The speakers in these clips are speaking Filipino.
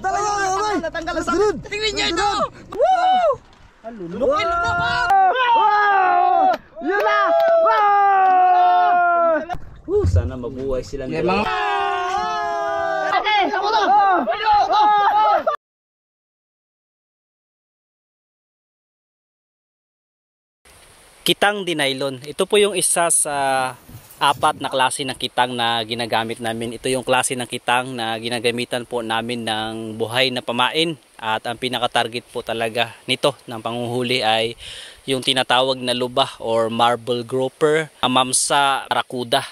Dalawa mga bay. Natanggal sa Sunod. Tingnan niyo ito. Woo! Lunok. Yun na. Sana mabuhay silang dalawa. Kitang dinaylon. Ito po yung isa sa apat na klase ng kitang na ginagamit namin. Ito yung klase ng kitang na ginagamitan po namin ng buhay na pamain. At ang pinaka-target po talaga nito ng panguhuli ay yung tinatawag na lubah or marble grouper, mamsa, arakuda,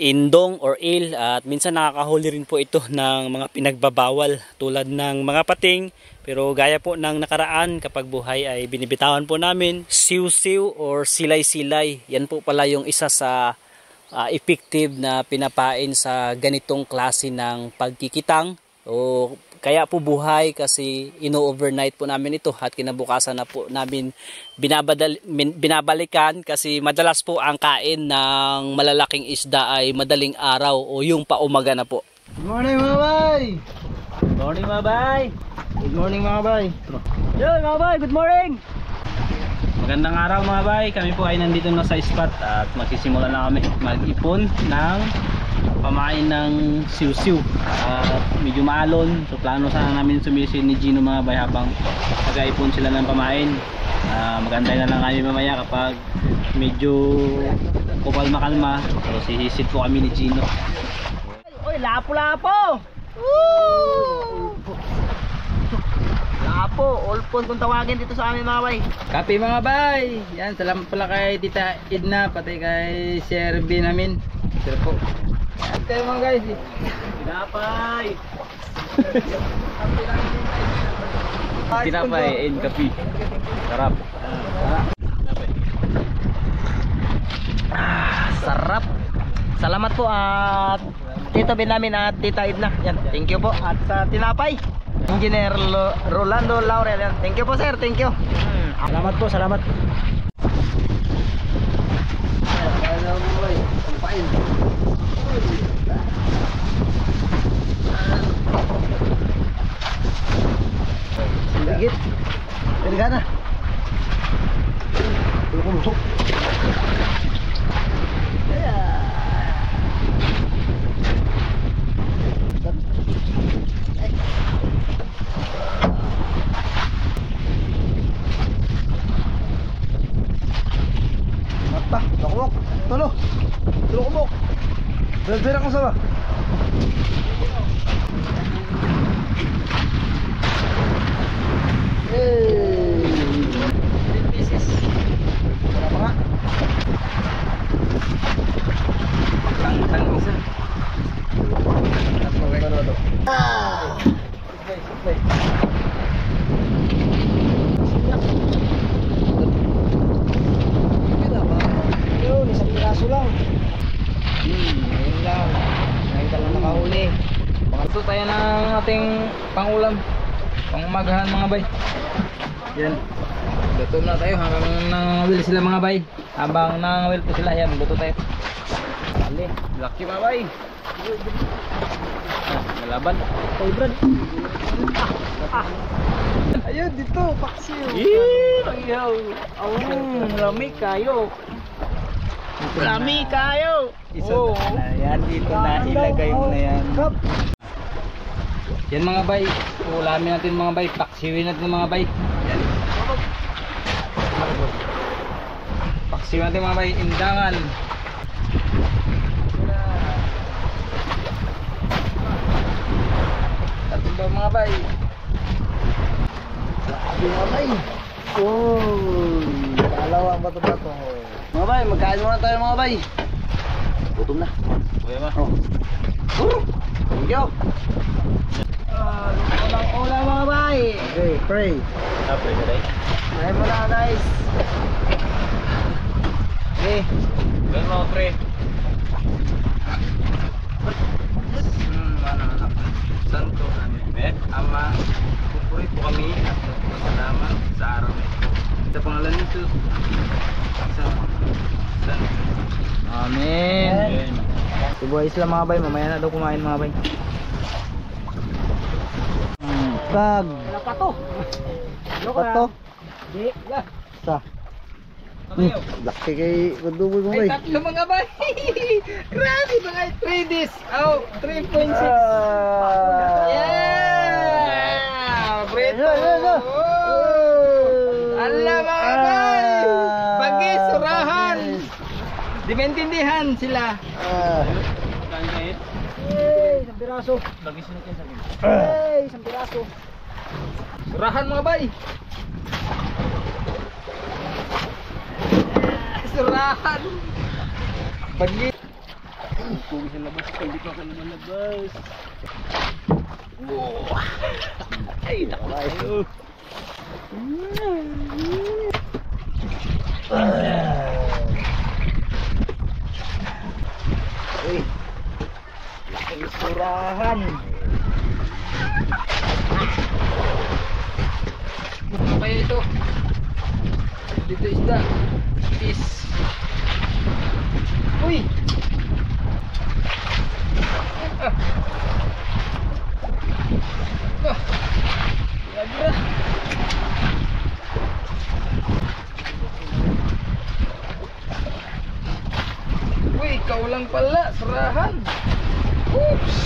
indong or eel. At minsan nakakahuli rin po ito ng mga pinagbabawal tulad ng mga pating. Pero gaya po ng nakaraan, kapag buhay ay binibitawan po namin siw-siw or silay-silay. Yan po pala yung isa sa effective na pinapain sa ganitong klase ng pagkikitang. O kaya po buhay kasi ino-overnight po namin ito at kinabukasan na po namin binabalikan kasi madalas po ang kain ng malalaking isda ay madaling araw o yung paumaga na po. Good morning mga bay. Good morning mga bay. Good morning mga bay. Yun mga bay, good morning. Magandang araw mga bay. Kami po ay nandito na sa spot at magsisimula na kami mag-ipon ng pamain ng siw-siw. At medyo maalon. So plano sana namin sumisid ni Gino mga bay habang nag-ipon sila ng pamain. Magantay na lang kami mamaya kapag medyo kumalma-kalma. So sihisid po kami ni Gino. Oy, lapo-lapo. Woo! Lapo, olpon kung tawagin dito sa amin mga bay. Kape mga bay. Yan, salamat pala kay Tita Edna pati kay Sir B namin. Sir po. Yan kayo mga guys. Tinapay. Tinapay and kape. Sarap. Sarap. Salamat po at Tito Benjamin at Tita Edna. Yan, thank you po. At sa tinapay, Engineer Rolando Laurel. Yan. Thank you po sir, thank you. Salamat po, salamat. Ligit. Pwede ka na. Tulog ko lusok. Nakumok. Tulo. Tulo kumok. Dala-dala ko sa ba? Hey. 10 pieces. Wala pa nga. Tang isa. Ah! Supply. Yun, isang piraso lang. Ngayon lang. Ngayon ka lang nakahuli. Ito tayo ng ating pangulam. Pangumagahan mga bay. Yan. Luto na tayo hanggang nangawil sila mga bay. Habang nangawil po sila, yan, luto tayo. Dali, laki mga bay. Malaban. Hey, Brad. Ayun, dito, paksiw. Ayaw. Lami kayo. Lami kayo. Isa na yan, dito na ilagay mo na yan. Kap. Yan mga bay, ulamin natin mga bay, paksiwin natin mga bay. Yan. Paksiwin natin mga bay, indangan. Tatlo ba mga bay? Sabi nga bay. Oh, dalawang bato-bato. Mga bay, magkain muna tayo mga bay. Gutom na. Okay ba? Oh. Thank you. Ulang mga bay. Okay, pray. Tapos na tayo. Ay mo na guys. Okay. Gawin mo pre. Anak Santo Amen. Ama, pupuri po kami at salamat sa araw na ito. Sa pangalan ni Jesus. Amen. Amen. Subuhay sila mga bay, mamaya na daw kumain mga bay. Kag. Lapato. Pato. Di. Ya. Sa. Laki kay Kuduboy mo Ay, bay. tatlo mga bay. Grabe mga 3 days. Oh, 3.6. Yeah! Preto. Ala mga bay. Bagi surahan. Di maintindihan sila. Hey, isang piraso. Bagi sila kayo sa akin. Hey, isang piraso. Surahan mga bay. Surahan. Bagi. Kung sa labas, hindi pa ako lumalabas. Ay, nakayo. Uy. Laking surahan. Kaya ito. Dito isda. Is. Uy. Ah. Ah. Lagra. Uy, ikaw lang pala, surahan. Oops.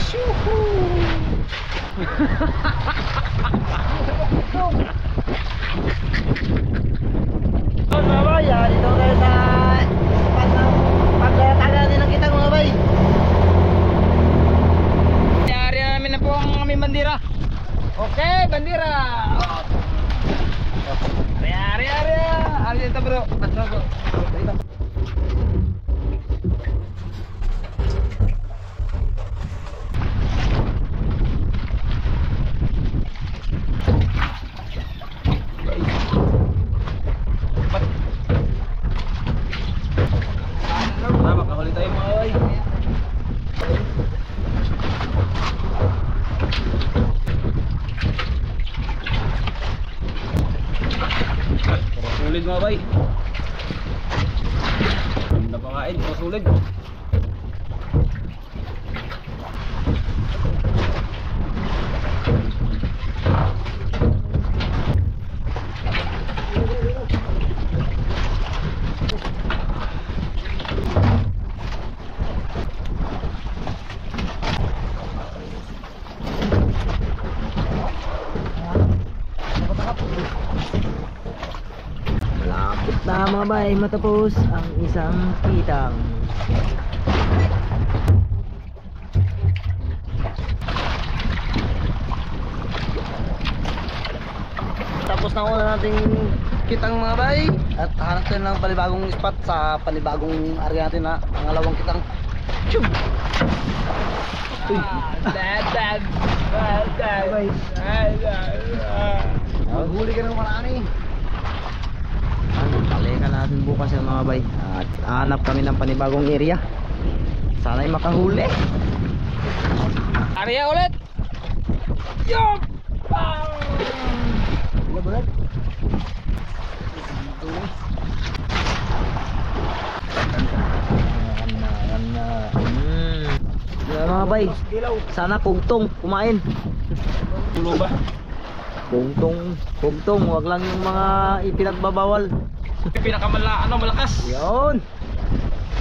Mga bay, dito tayo sa pagkataga natin ng kitang mga bay. Yari na namin na po ang aming bandira. Okay, bandira. Yari. Ano dito bro? Ano bro? Makahuli tayo mga bay. Sulit mga bay. Ganda pa kain, sulit. Malapit na mga bay, matapos ang isang kitang. Tapos na una nating kitang mga bay. At hanap tayo ng panibagong spot sa panibagong area natin na pangalawang kitang. Tiyum! Uy! Dad. Maghuli ka ng marami. Balikan natin bukas yung mga bay. At hanap kami ng panibagong area. Sana'y makahuli. Area ulit. Yup! Wala bulat. Yan mga bay. Sana kugtong kumain. Pulo ba? Kugtong, wag lang yung mga ipinagbabawal. Malakas. Yun.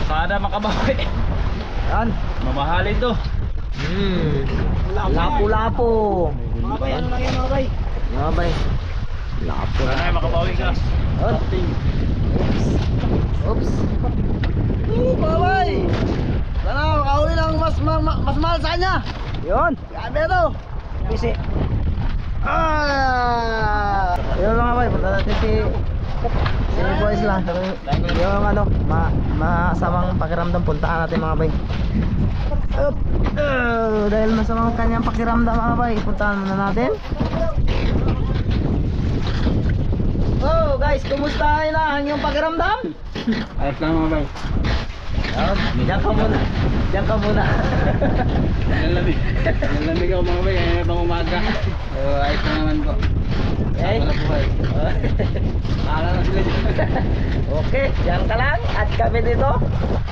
Sana makabawi. Yan. Mamahalin to. Lapo-lapo. Mga bay, ano lang yan mga bay? Mga bay. Lapo. Sana makabawi ka. Oops. Mga bay. Sana makahuli ng mas mahal sa kanya. Yun. Grabe ito. Pisi. Yun mga bay. Punta natin si boys lang. Yung ano, masamang pakiramdam. Puntaan natin mga bay. Dahil masamang kanyang pakiramdam mga bay, puntahan muna natin. Oh guys, kumusta na ang iyong pakiramdam? Ayos lang mga bay. Diyan ka muna. Nalamig ako mga bay, kaya itong umaga. Ayos lang naman po. Okay. Akala na sila dyan. Okay, diyan ka lang. At kami dito,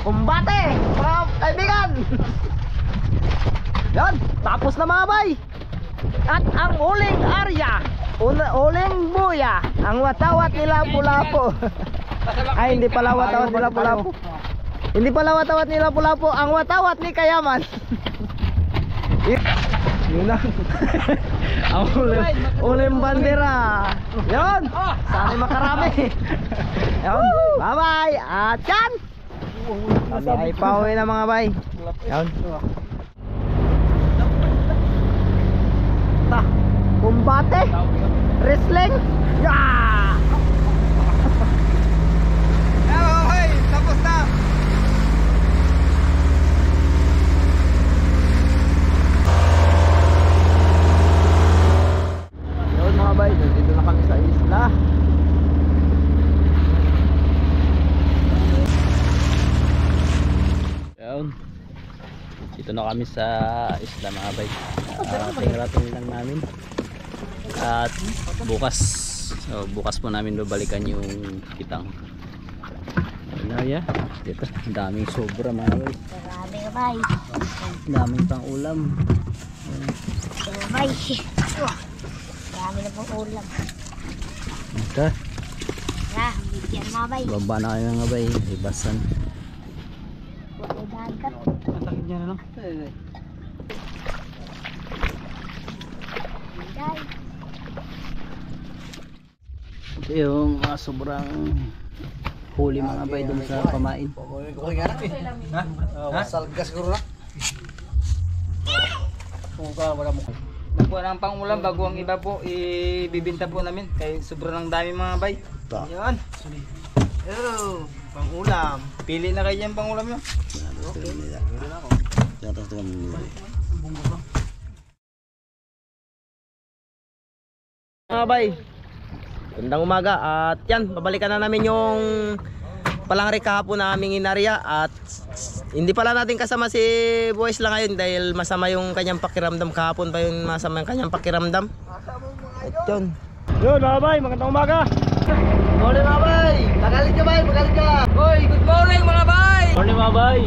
kumbate mga kaibigan. Yan, tapos na mga bay. At ang uling arya, uling buya, ang watawat nila Lapu-Lapu. Ay, hindi pala watawat nila Lapu-Lapu. Hindi pala watawat nila Lapu-Lapu, ang watawat ni Kayaman. Yun na. Ang uling bandera. Yun. Sana makarami. Yun. Bye-bye. At yan. Kami ay pauwi na mga bay. Yun. Kumbate. Wrestling. Yeah. Okay, tapos na. Yun mga bay, dito na kami sa isla. Yun. Dito na kami sa isla mga bay. Tingarating lang namin. At bukas po namin babalikan yung kitang. Ayun, dito daming sobra mga bay. Marami ka bay. Daming pang ulam. Bay. Marami na pong ulam. Ito, Tara, bigyan mga bay. baba na kayo mga bay. Ibasan. Huwag dagat. Matakit niya na lang. Day. Ito yung mga sobrang huli mga bay dun sa pamain. Okay nga natin. Ha? Salgas siguro na. Puga, wala mo. Nakuha ng pangulam bago ang iba po ibibinta po namin. Kaya sobrang dami mga bay. Yan. Oh, pangulam. Pili na kayo dyan pangulam nyo. Mga bay, gandang umaga at yan, babalikan na namin yung palangre kahapon na aming inarya at hindi pala natin kasama si Boys lang ngayon dahil masama yung kanyang pakiramdam kahapon pa yung masama yung kanyang pakiramdam. At yun. Yun mga bay, magandang umaga. Good morning mga bay. Magalit ka bay, magalit ka. Hoy, good morning mga bay. Morning mga bay.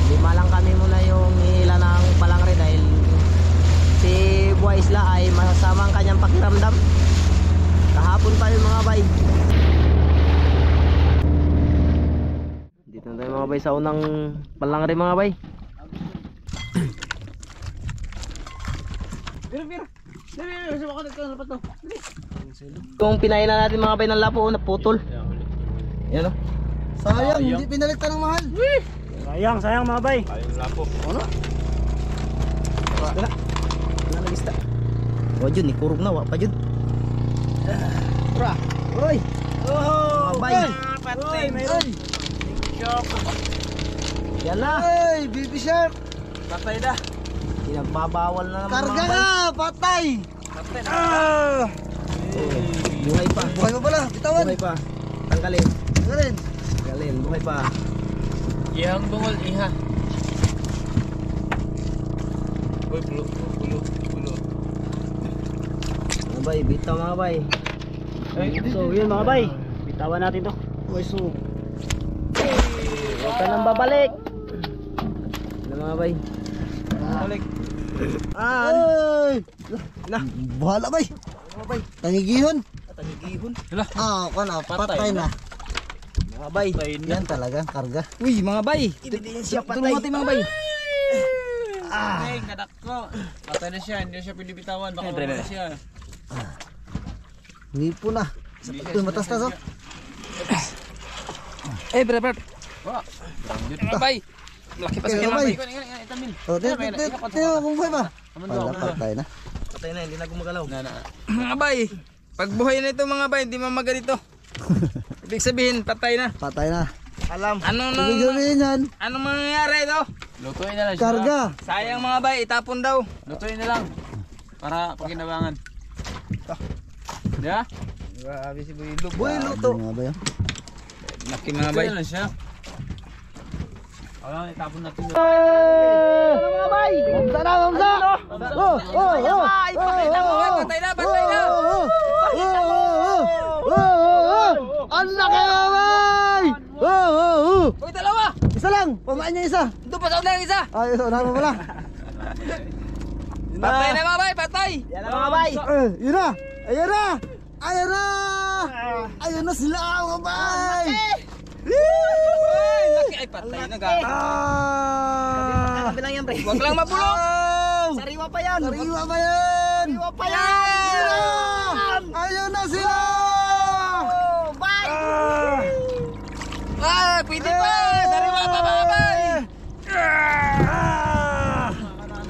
Lima lang kami muna yung hila ng palangre dahil si Buhay Isla ay masama ang kanyang pakiramdam. Kahapon pa yung mga bay. Dito na tayo mga bay sa unang palangre mga bay. Kung pinain na natin mga bay ng lapo, naputol. Yan o. Sayang, hindi pinalitan ng mahal. Sayang mga bay. Sayang lapo. Ano? Wala. Wala na lista. O dyan, ikurog na. Wala pa dyan. Bra. Uy. Oh, mga bay. Patay. Mayroon. Yan na. Ay, baby shark. Patay na. Pinagbabawal na naman Karga mga bay. na, patay. Ah! Buhay pa. Buhay pa pala, bitawan. Buhay pa. Tanggalin. Galing. Tanggalin. Buhay pa. Ihang bungol iha. Uy, pulo. Mga bay, bitaw mga bay. So yun mga bay, bitawan natin to. Uy, so. Huwag ka nang babalik. Ano mga bay? Balik. Ay! Na, bahala bay. Bay. Tangigihon. Tangigihon. Ah, kana, patay na. Mga bay. Yan talaga, karga. Uy, mga bay. Ebidensya patay. Tulungan natin mga bay. Ay, kadak ko. Patay na siya, hindi na siya pinibitawan. Baka wala siya. Hindi po na. Ito, matas-tas oh. Brad. Mga bay. Laki pa Okay, sa mga bay. bay. Oh, tingnan mo kung buhay pa. Wala, patay na. Patay na, hindi na gumagalaw. Mga bay, pag buhay na ito mga bay, hindi mamaganito. Ibig sabihin, patay na. Patay na. Alam. Ibig sabihin yan, Anong mangyayari ito? Lutuin na lang siya. karga. Sayang mga bay, itapon daw. Lutuin na lang. Para pagkinabangan. Yeah? Grabe si Builo. Buhay luto. Mga ba yan? Laki mga bay. Lutuin na lang siya. Wala, itapon natin. Mga bay. Mamsa na, mamsa! Oh! Patay na mga, patay na, patay na. Ang laki mga bay! Uy, dalawa. Isa lang! lang. Pamain niya isa. Ito pa sa unang isa. Ay, ito na pala. Patay na mga bay, patay. Yan na mga bay. Yun na. Ayan na. Ayan na. Ayan na sila mga bay. Ay, laki. Ay, patay na ga. Kami lang yan, pre. Huwag lang mapulok. Sariwa pa yan. Sariwa pa yan. Sariwa pa yan. Ayan na sila. Bay. Ah, pwede pa. Sariwa pa mga bay.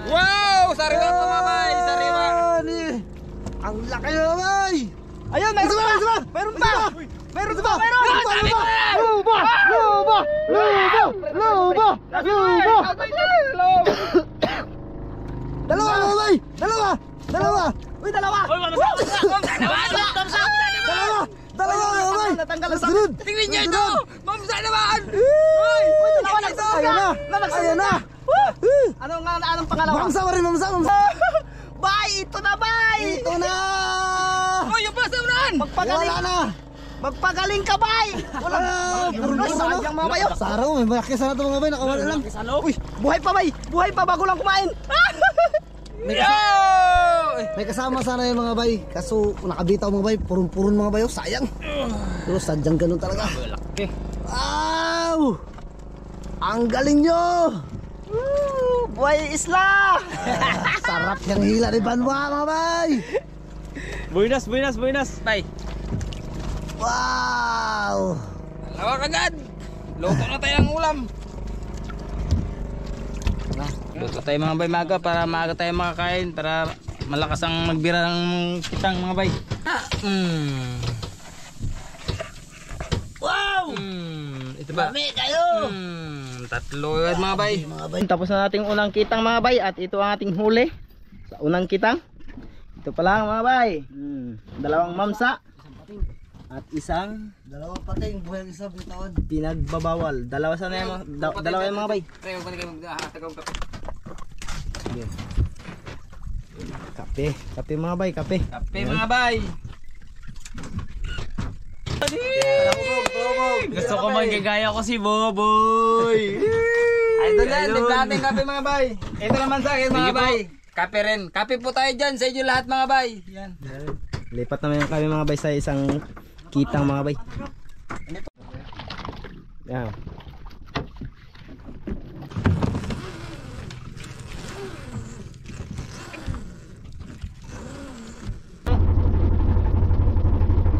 Wow, sariwa pa mga bay. Sariwa. Ang laki na bay. Ayun, meron pa. Meron pa. Meron pa. Sabi ko na. Luba. Luba. Luba. Luba. Luba. Dalawa mga bay. Dalawa. Dalawa. Uy, dalawa. Dalawa mga bay. Natanggal na Sunod. Tingnan niyo ito. Mamsa naman. Uy, dalawa na. Ayan na. Ayan na. Anong pangalawa? Mamsa pa rin. Mamsa. Bay, ito na, bay. Ito na. Oh, yung basa unahan. Magpagaling. Wala na. Magpagaling ka, bay. Walang sayang mga bayo. Saraw, may malaki sana ito mga bay. Nakawala lang. Uy, buhay pa, bay. Buhay pa bago lang kumain. May kasama sana yung mga bay. Kaso nakabitaw mga bay. Purun-purun mga bayo. Sayang. Pero sadyang ganun talaga. Wow! Ang galing nyo! Buhay isla. Sarap yung hila ni Banwa mga bay. Buenas. Bay, Wow! lawak agad. Luto na tayo ng ulam. Luto tayo mga bay maga para maaga tayo makakain. Para malakas ang magbira ng kitang mga bay. Wow! Ito ba? Kami kayo. Tatlo yan mga bay. Tapos na nating unang kitang mga bay at ito ang ating huli sa unang kitang. Ito pa lang mga bay. Dalawang mamsa at isang Dalawang pating buhay ang isa bitawan. pinagbabawal. Dalawa sana yung dalawa yung mga bay. Tayo ko kayo magtatagaw kape. Kape mga bay, kape. Kape mga bay. Gusto ko magagaya ko si Boboy. Ay, ito yan. Tignan natin kape mga bay. Ito naman sa akin mga bay. Kape rin. Kape po tayo dyan sa inyo lahat mga bay. Yan. Lipat naman kami mga bay sa isang kitang mga bay. Yan.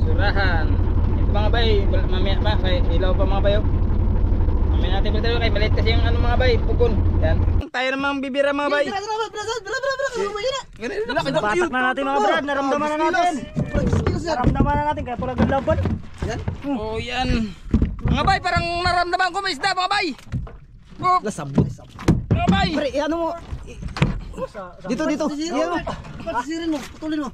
Surahan. Ito mga bay. Mamaya pa. Kay ilaw pa mga bayo. Mamaya natin pagdalo kay maliit kasi yung ano mga bay. Pugon. Yan. Tayo namang bibira mga bay. Batak na natin mga brad, naramdaman na natin. Naramdaman na natin kaya pala galaban. Oh yan. Mga bay parang naramdaman ko may isda mga bay. Oh, Lasabot. mga bay. Pre, ano mo? Dito. Yan mo. Pasisirin mo, putulin mo.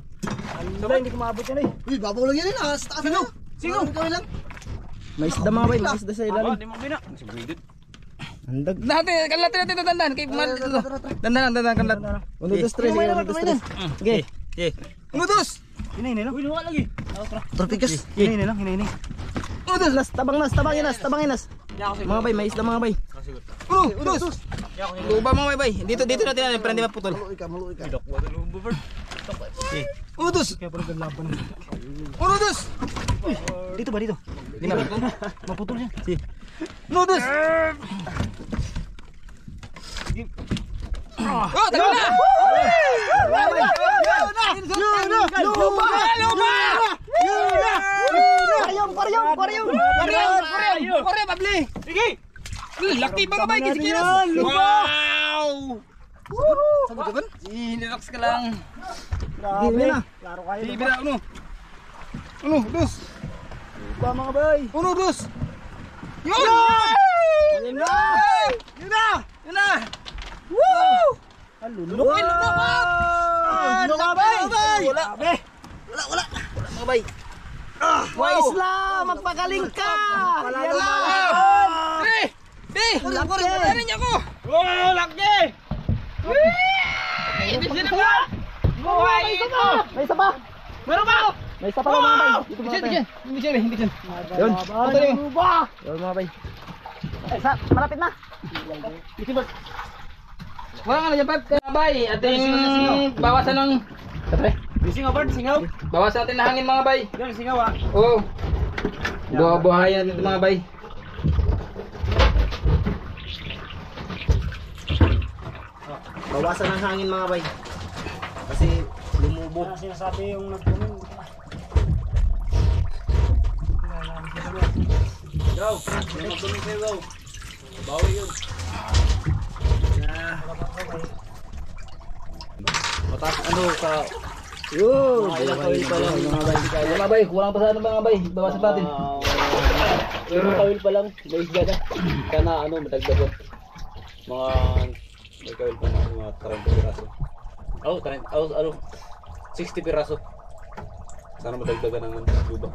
Sabay, hindi ko maabot yan eh. Uy, babaw lang yan eh. Sa taas na. Sino? Kami lang. May isda mga bay, may isda sa ilalim. Andag. Natin, kanlat natin ito dandan. Kay mal ito. Dandan kanlat. 1, 2, 3, 1, 2, 3. Sige. Unutos. Hinahinay lang. Uy, luwa lagi. Tropikas. Hinahinay lang, hinahinay. Unutos. Tabangin nas. Mga bay, may isda mga bay. Unutos. Luba mga bay. Dito natin para hindi maputol. Maluoy ka. Unutos. Unutos. Dito ba dito? Hindi na. Maputol siya. Si. Unutos. Oh, tagal na. Paryong, pabli. Sige. Laki mga bay kasi kiras. Wow. Sabi ka ba? Relax ka lang. Grabe na. Bibira uno. Uno, dos. Ba mga bay? Uno, dos. Yun! Yun na! Yun na! Yun na! Woo! Halulok! Uy, lumabot! Halulok ka bay! Wala. Wala. Mga bay. Wow! Isla! Magpagaling ka! Yan lang! Di! Laki! Ano niya ko? Oh, laki! Ibig na ba? Buhay ito! May isa pa! Meron ba? May isa pa lang mga bay! Dito mga bay! Hindi dyan. Yun! Yun mga bay! Malapit na! Wala nga na dyan, Pat. Mga bay, ating bawasan ng... Singaw. Bawasan natin na hangin mga bay. Singaw Oo. Buhayan natin mga bay. Bawasan ang hangin mga bay. Kasi lumubo. Sinasabi yung nagkumin. Go! Magdumi kayo, go! Bawi yun. Mataas ano ka? Yun! Mga ilang kawil pa lang. Mga bay, kulang pa sa ano mga bay. Bawasan natin. Ilang kawil pa lang. May isda na. Sana ano, matagdagan. Mga... May kawil pa na mga 30 piraso. Oh, 30, ano? 60 piraso. Sana matagdagan ng luba.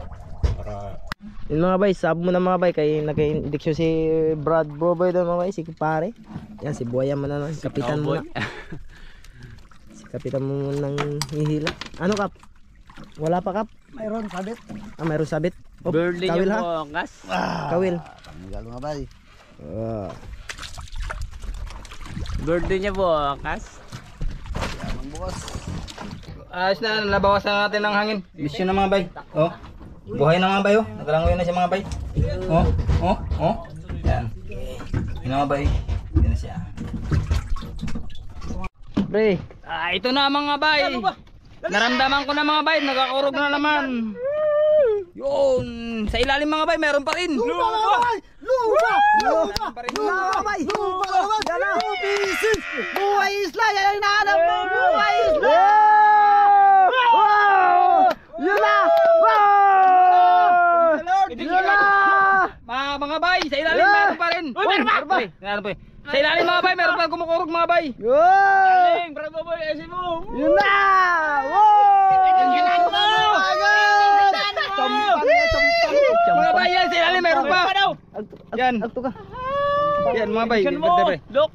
Para... Yun mga bay, sab mo na mga bay. Kaya nag-indiksyon si Brad Broboy doon mga bay. Si pare. Yan, si Buhaya mo na. Kapitan mo na. Kapitan mo ng hihila. Ano kap? Wala pa kap? Mayroon sabit. Mayroon sabit. Oh, Birthday kawil niya ha? po, Kas. Kawil. Tanggal mga bay. Birthday niya po, Kas. Ang bukas. Ayos na, nabawasan natin ng hangin. Bisyo na mga bay. Oh. Buhay na mga bay oh. Nakalangoy na siya mga bay. Oh. Yan. Yun na mga bay. Yan na siya. Pre. Ito na mga bay. Naramdaman ko na mga bay. Nagakurog na naman. Yun. Sa ilalim mga bay, meron pa rin. Lupa! Bay! Yan na! Buhay isla! Yan ang hinahanap mo! Buhay isla! Yun na! Mga bay, sa ilalim meron pa rin. Meron pa! Sa ilalim mga bay, meron pa kumukurog mga bay. Yun! Bravo boy, esin mo. Yun na! Mga bay yan, sa ilalim meron pa. Yan. Yan mga bay. Look.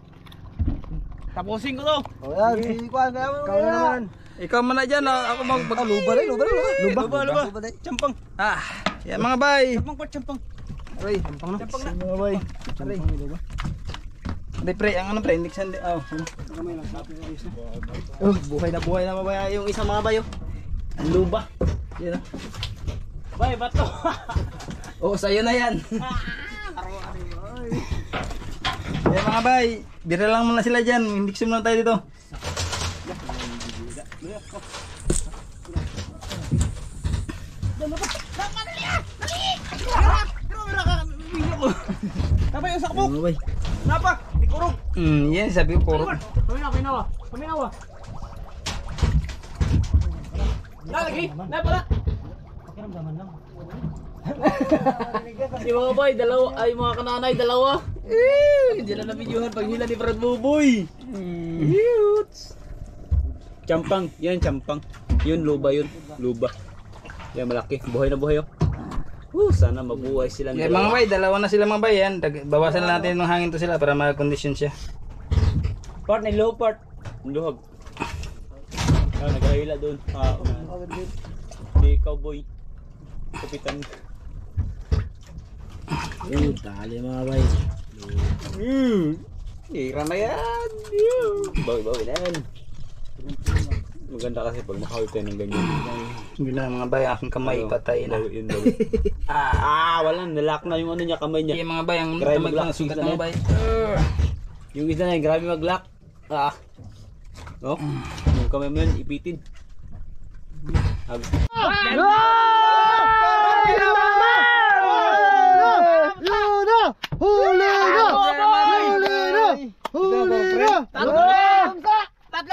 Tapusin ko to. O yan, si Kwan. Ikaw na naman. Ikaw man na dyan, ako Luba na. Luba. Champang. Yan mga bay. Champang. Aray, champang na. Mga bay. Aray. Hindi pre, ang ano pre, indiksan din. Buhay na mga bay. Yung isang mga bay. Ang luba. Yan. Bay, bato. Oo, sa'yo na yan. Yan mga bay, bira lang muna sila dyan. Indiksan muna tayo dito. Tapos yung sakbo. Mga bay. Napa, di kurong. Yan, sabi ko puro. Paminawa. Lagi, pala. Yung mga boy, ay mga kananay, dalawa. Hindi na na-videohan pag hila ni Brad Buboy. Champang, yan champang. Yun, luba yun. Luba. Yan, malaki. Buhay na buhay oh. Sana mabuhay sila. Yan mga bay, dalawa na sila mga bay. Yan, bawasan lang natin ng hangin to sila para mag-condition siya. Part na low part. Luhag. Nagahila doon. Di cowboy. Kapitan. Yun, tali mga bay. Hira na yan. Bawi-bawi na yan. Maganda kasi pag makawit tayo ng ganyan. Yun na mga bay, aking kamay patay na. Bawi, yun bawi. Wala. Nalock na yung ano niya, kamay niya. Yung mga bay, ang Grabe kamay ko mag-lock. ng sugat mga bay. Yung isa na yun, grabe mag-lock. Oh, yung kamay mo yun, ipitin.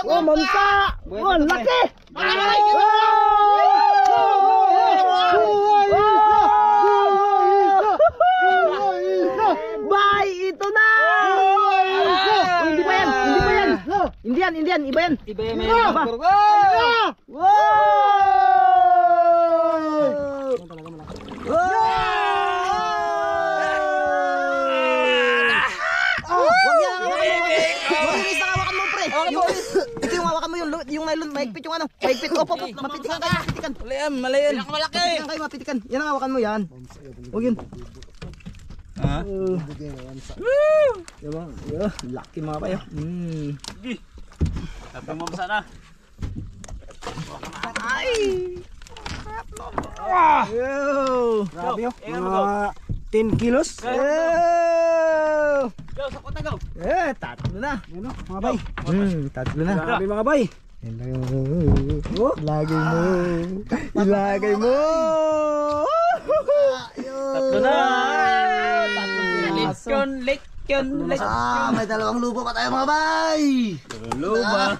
Oh, mamsa! Oh, laki! Bay, ito na! Hindi pa yan, Hindi yan, iba yan. Iba yan, may iba. Ito yung hawakan mo yung nylon, mahigpit yung ano. Mahigpit, opo, mapitikan kayo, mapitikan. Malayan. Mapitikan kayo, mapitikan. Yan ang hawakan mo yan. Huwag yun. Ha? Lucky mga bay. Tapos mo sana. Grabe oh. Mga 10 kilos. Go sa kota go. Tatlo na. Ano, mga bay. Tatlo na. Grabe, mga bay. Hello. Ilagay mo. Ilagay mo. Tatlo na. Lekyon. May dalawang lupo pa tayo mga bay. Luba.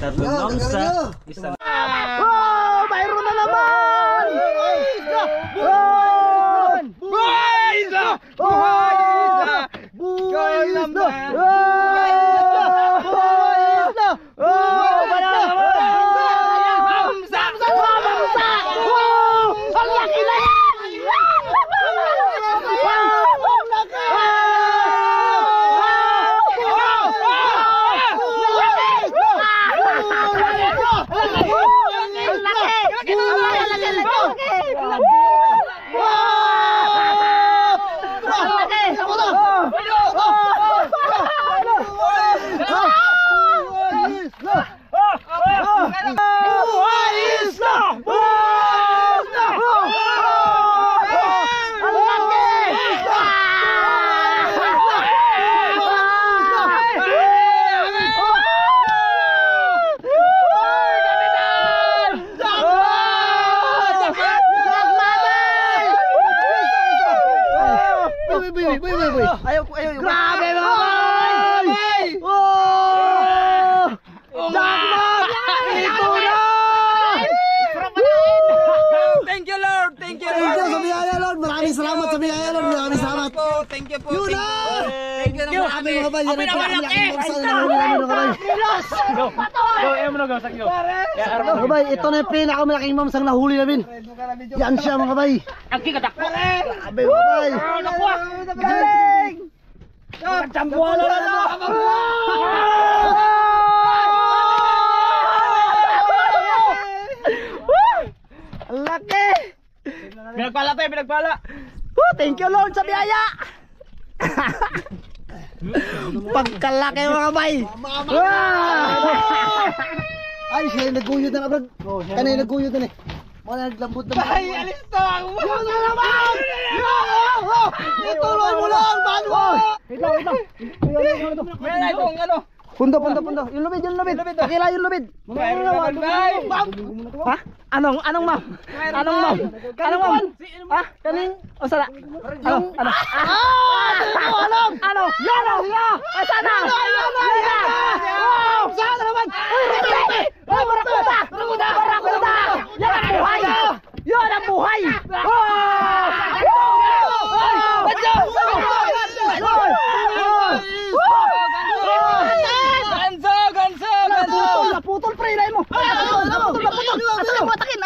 Tatlo Yo, na sa galing isang. Oh, mayroon na naman. Buhay isla! Buhay isla! Buhay isla! Ayaw. Grabe mga bay! Oh! Jackpot! Ito na! Thank you, Lord. Thank you, Thank you Lord. sa biyaya Lord. Maraming salamat sa biyaya Lord. Maraming salamat. Thank you po. Yun na! Thank you na Grabe mga bay. Yan ang pinakalaking bangsa na nahuli namin mga bay. Mga bay, ito na yung pinakamalaking mamsang nahuli namin. Yan siya mga bay. Grabe mga bay. Galing! Chambualo na to! Ang laki! Pinagpala tayo, pinagpala. Thank you Lord sa biyaya! Pagkalaki mga bay! Ay, siya yung naguyod na kabrad. Kanina yung naguyod na eh. Wala naglambot na. Ay, alis to. Yun na naman! Ituloy mo lang! Bano! Meron na itong ano. Pundo. Yung lubid. Pakila yung lubid. Meron naman, bay. Ha? Anong ma'am? Anong ma'am? Ha? Kaning? O sana? Ano? Ano? Yano! Sana! Sana naman! Barakuda! Yan ang buhay! Yan ang buhay! Ganso! Naputol pre, ilay mo! Naputol! Atakin!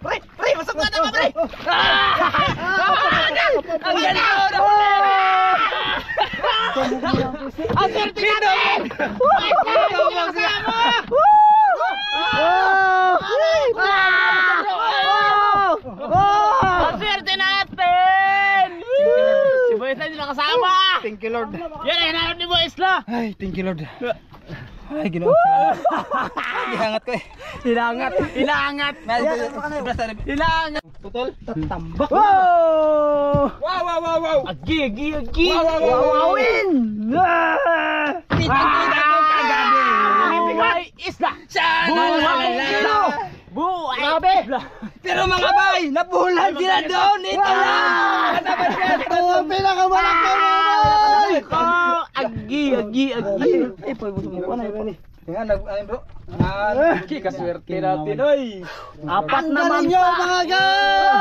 Pre, masok na tama pre! Ang ganso! Ang swerte natin! Ang swerte natin! Si Boy Isla hindi nakasama! Thank you, Lord. Yan ay hinanap ni Boy Isla! Ay, thank you, Lord. Ay, ginawa. Ihangat ko eh. Hinangat! Hinangat! Putol. Tambak! Wow! Wow. Agi! Wow. Wawawin! Kita kagabi. Buhay Isla! Buhay Isla! Buhay Isla! Pero mga bay, napuhulan sila doon. Ito lang. Ito ang pinakamalaki mga bay! Agi! Eh, pwede mo sumuko na yun. Yan, ano bro? Kaswerte natin, oy. Apat Ang na galing nyo mamsa! mga guys!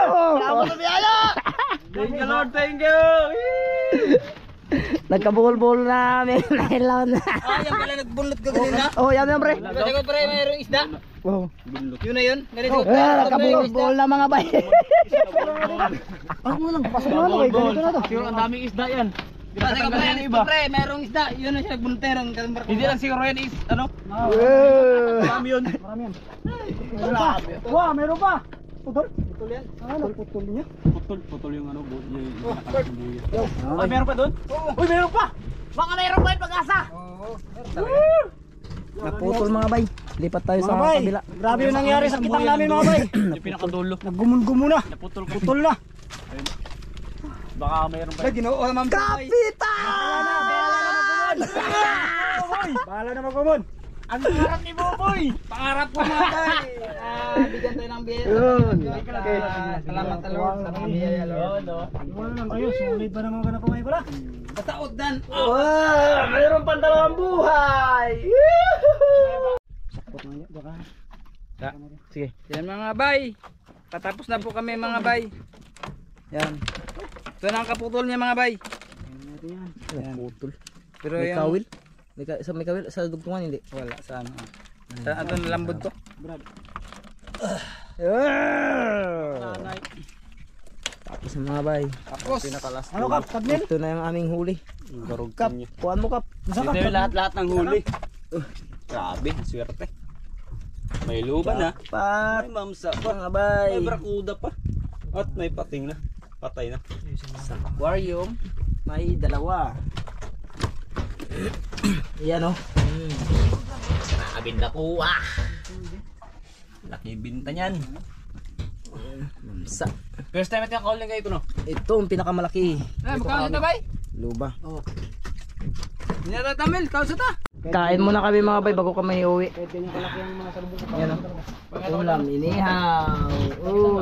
Salamat sa biyaya! Thank you, Lord. Thank you. Nagkabuhol-buhol na may nailaw na. Yan pala nagbunot ka kanina. Oh, yan pre. Kasi ko pre, mayroong isda. Oh. Yun na yun. Nagkabuhol-buhol na mga bay. Pasok mo lang, pasok mo lang. Ganito na to. Pero ang daming isda yan. Kasi pre, merong isda. Yun ang siya nagbunter ang kalimbar. Hindi lang siguro yan is, ano? Marami yun. Wah, meron pa. Putol? Putol yan? Ano, putol niya? Putol yung ano, Meron pa doon? Uy, meron pa! Baka mayroon pa yung pag-asa! Naputol mga bay. Lipat tayo sa Mga bay, kabila. grabe yung nangyari sa kitang namin mga bay. Yung pinakadulo. Naggumun-gumo na. Putol na. Baka mayroon pa. Ginoo naman. Kapitan! Bahala na mag-gumon. Ang pangarap ni Boboy. Pangarap ko mga bay. Bigyan tayo ng biyaya. Yun. Salamat sa Lord sa mga biyaya, Lord. Wala lang kayo, sulit pa naman ka na kumain ko na. Basta uddan. Wow! Mayroon pang dalawang buhay! Sige. Yan mga bay. Patapos na po kami mga bay. Yan. Ito na ang kaputol niya mga bay. Putol. Pero May yung kawil? May kawil? Sa dugtungan hindi? wala sa ano. Sa ato nalambod to. Tapos ang mga bay. Tapos. Ano kap? Kadmil? Ito na yung aming huli. Kap, kuhan mo kap. Masa Ito kap? yung lahat-lahat ng huli. Grabe, swerte. May luban na. Pat. May mamsa Mga pa. bay. May brakuda pa. At may pating na. Patay na. Sa aquarium, may dalawa. Yan o. Nakabinda ko Laki binta niyan. Sa, First time natin calling kayo no? ito ang pinakamalaki. Magkano ito bay? Luba. Hindi na tamil. Kau sa ta. Kain muna kami mga bay bago kami iuwi. Yan o. Ulam, inihaw.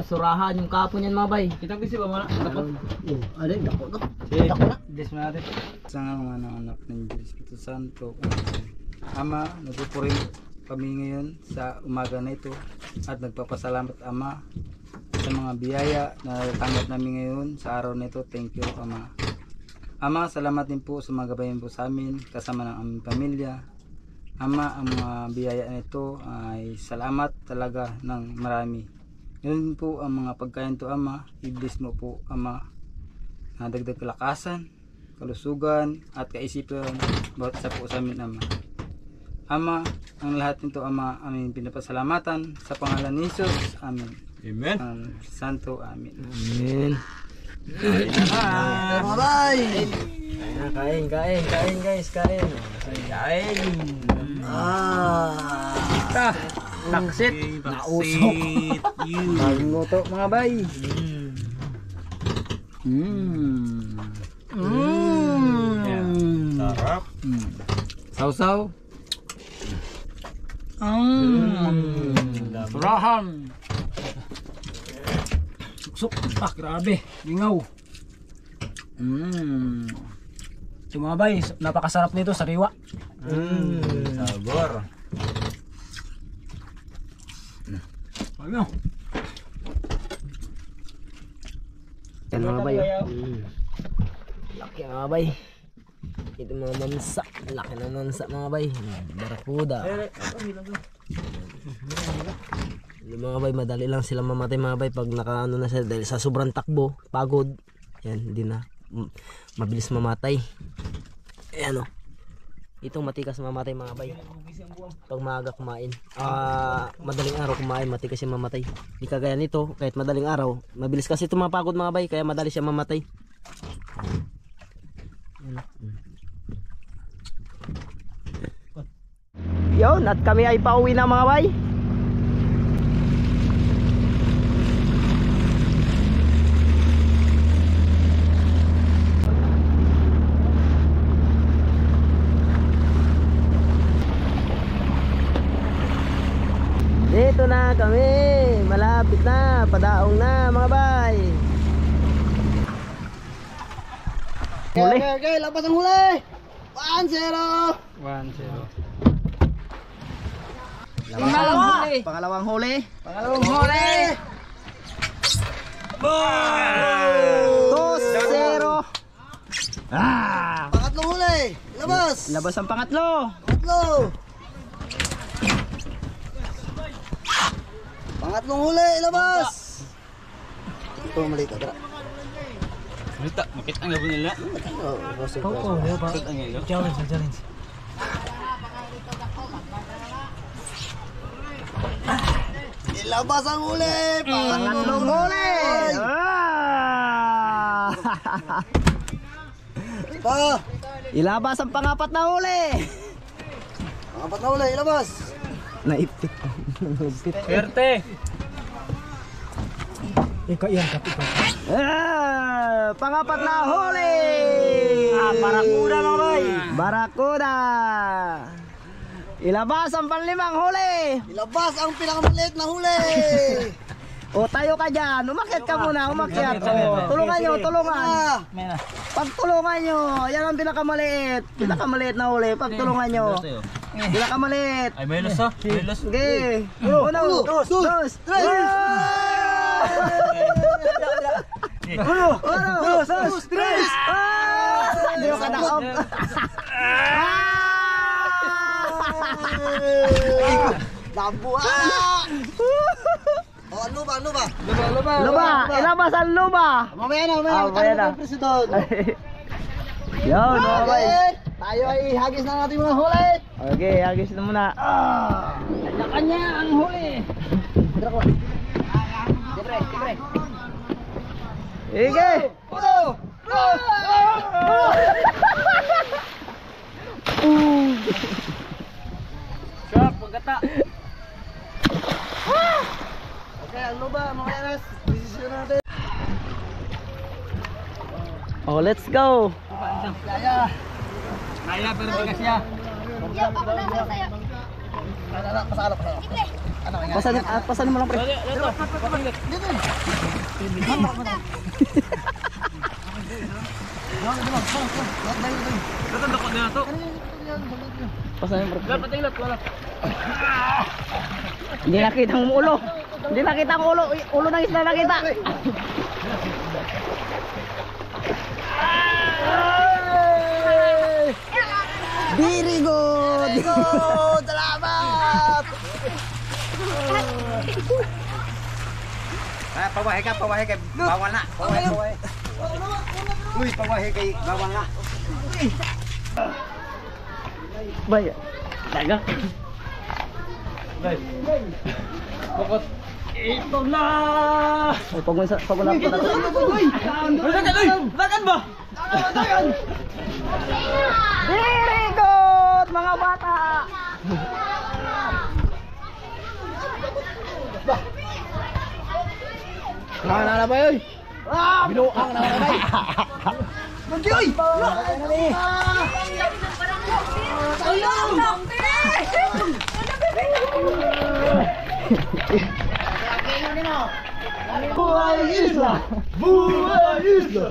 Surahan yung kapon yan mga bay. Kita bisi ba muna? Ano, dako na. Dako na. Des mo natin. Sa mga anak ng Diyos Espiritu Santo. Ama, nagpupuri kami ngayon sa umaga na ito at nagpapasalamat Ama sa mga biyaya na tanggap namin ngayon sa araw na ito. Thank you Ama. Ama, salamat din po sa mga gabayan po sa amin kasama ng aming pamilya. Ama, ang mga biyaya nito ay salamat talaga ng marami. Ngayon po ang mga pagkain to Ama, i-bless mo po Ama na dagdag kalakasan, kalusugan at kaisipan bawat isa po sa amin Ama. Ama, ang lahat nito Ama, aming pinapasalamatan sa pangalan ni Jesus. Amen. Amen. Ang Santo. Amen. Amen. Mga bay! Kain guys, kain. Taksit. Nausok. Bagong luto mga bay. Sarap. Sausaw. Surahan. Suksok. Grabe. Lingaw. So mga bay, napakasarap nito, sariwa. Sabor. Ano? Yan mga bay. Laki mga bay. Ito mga mansa. Laki ng mansa mga bay. Barakuda. Yung mga bay, madali lang sila mamatay mga bay pag nakaano na sila dahil sa sobrang takbo, pagod. Yan, hindi na mabilis mamatay. Ayan o. Itong matikas mamatay mga bay. Pag maaga kumain. Madaling araw kumain, matikas siya mamatay. Di kagaya nito, kahit madaling araw, mabilis kasi ito mapagod mga bay, kaya madali siya mamatay. Yun, at kami ay pauwi na mga bay. Dito na kami, malapit na, padaong na mga bay. Huli. Okay, labas ang huli! 1-0! 1-0. Pangalawang huli. Pangalawang huli. 2-0. Pangatlong huli! Labas! Labas ang pangatlo. Pangatlo! Pangatlong huli! Labas! Ito mali ka, tara. Makita nga po nila. Challenge. Ilabas ang huli! Pangatlong huli! Pa! Ilabas ang pangapat na huli. Pangapat na huli, ilabas! Naipit. Swerte. Pangapat na huli. Barakuda mga bay! Barakuda. Ilabas ang panlimang huli. Ilabas ang pinakamaliit na huli! O tayo ka dyan. Umakyat ka muna. Umakyat. O, tulungan nyo. Tulungan. Pagtulungan nyo. Yan ang pinakamaliit. Pinakamaliit na huli. Pagtulungan nyo. Pinakamaliit. Ay, may los, may los. Okay. Uno. Dos. Tres. Uno. Dos. Tres. Hindi ko kadaog. Nabuha! O, ano ba? Luba. Ilabas ang luba. Mamaya na. Mamaya na. Tanong ko yung presidon. Yun. Okay. Tayo ay hagis na natin mga huli! Okay. Agis na muna. Kanya ang huli. Libre. Sige. Sharp, pagkata. Okay, ano ba? Mamaya na. Desisyon natin. Oh, let's go. Kaya. Kaya pero di kasya. Pasalo. Pasan mo lang pre. Tatandok ko na to. Pasan mo pre. Patilot wala. Hindi nakita ang ulo. Hindi nakita ang ulo. Ulo ng isla nakita. Very good. Salamat! Pawahe ka. Bawal na. Uy, pawahe kay bawal na. Bay. Daga. Bukot. Ito na. Pag na po na. Dagan ba? Very good mga bata. Nana ba yun? Binuang na ba yun? Magyoy! Buhay isla! Buhay isla!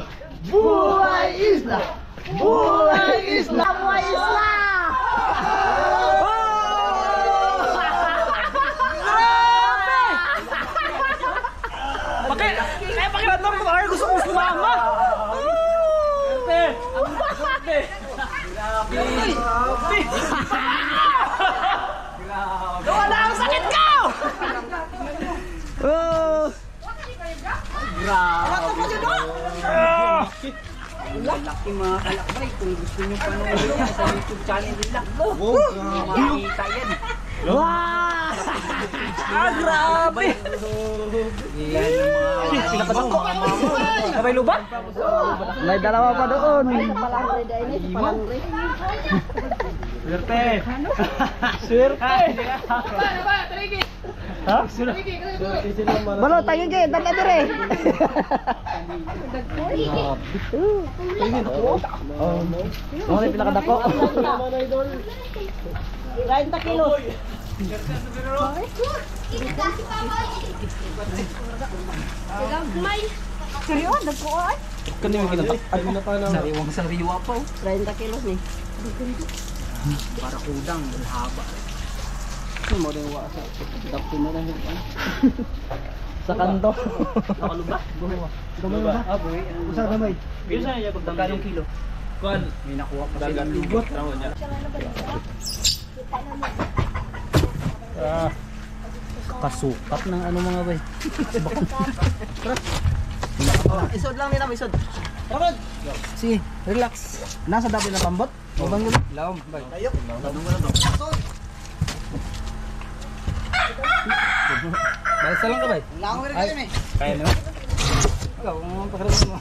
Buhay isla! Buhay isla! Buhay isla! Kaya pakiramdam ko ay gusto ko sumama. Wala ang sakit ko! Oh! Laki mga kalakbay, kung gusto nyo panoorin yan sa YouTube channel nila, makikita yan. Wow! Grabe! Yan yung mga sabay luba? May dalawa pa doon. Swerte! Swerte! Ha? Balo, tagin kayo, dala dire. Ano yung pinakadako? 30 kilos. Seryo, nagkuhaan? Kani mo kinatak? Sariwang sariwa pa. 30 kilos ni. Para kudang, haba. Mo din wa sa dapto mo lang sa kanto. Nakaluba? Gamay ba? Aboy. Usa gamay. Bisa niya kung magkano kilo? Kuan, may nakuha pa sila. Ligot. Kasukat ng ano mga bay. Isod lang nila, isod. Ramon. Sige, relax. Nasa dabi na pambot. O bang gulo? Laom, bay. Basta lang ka, bay. Langoy rin kami. Kaya mo? Ikaw, kung pakiramdam mo.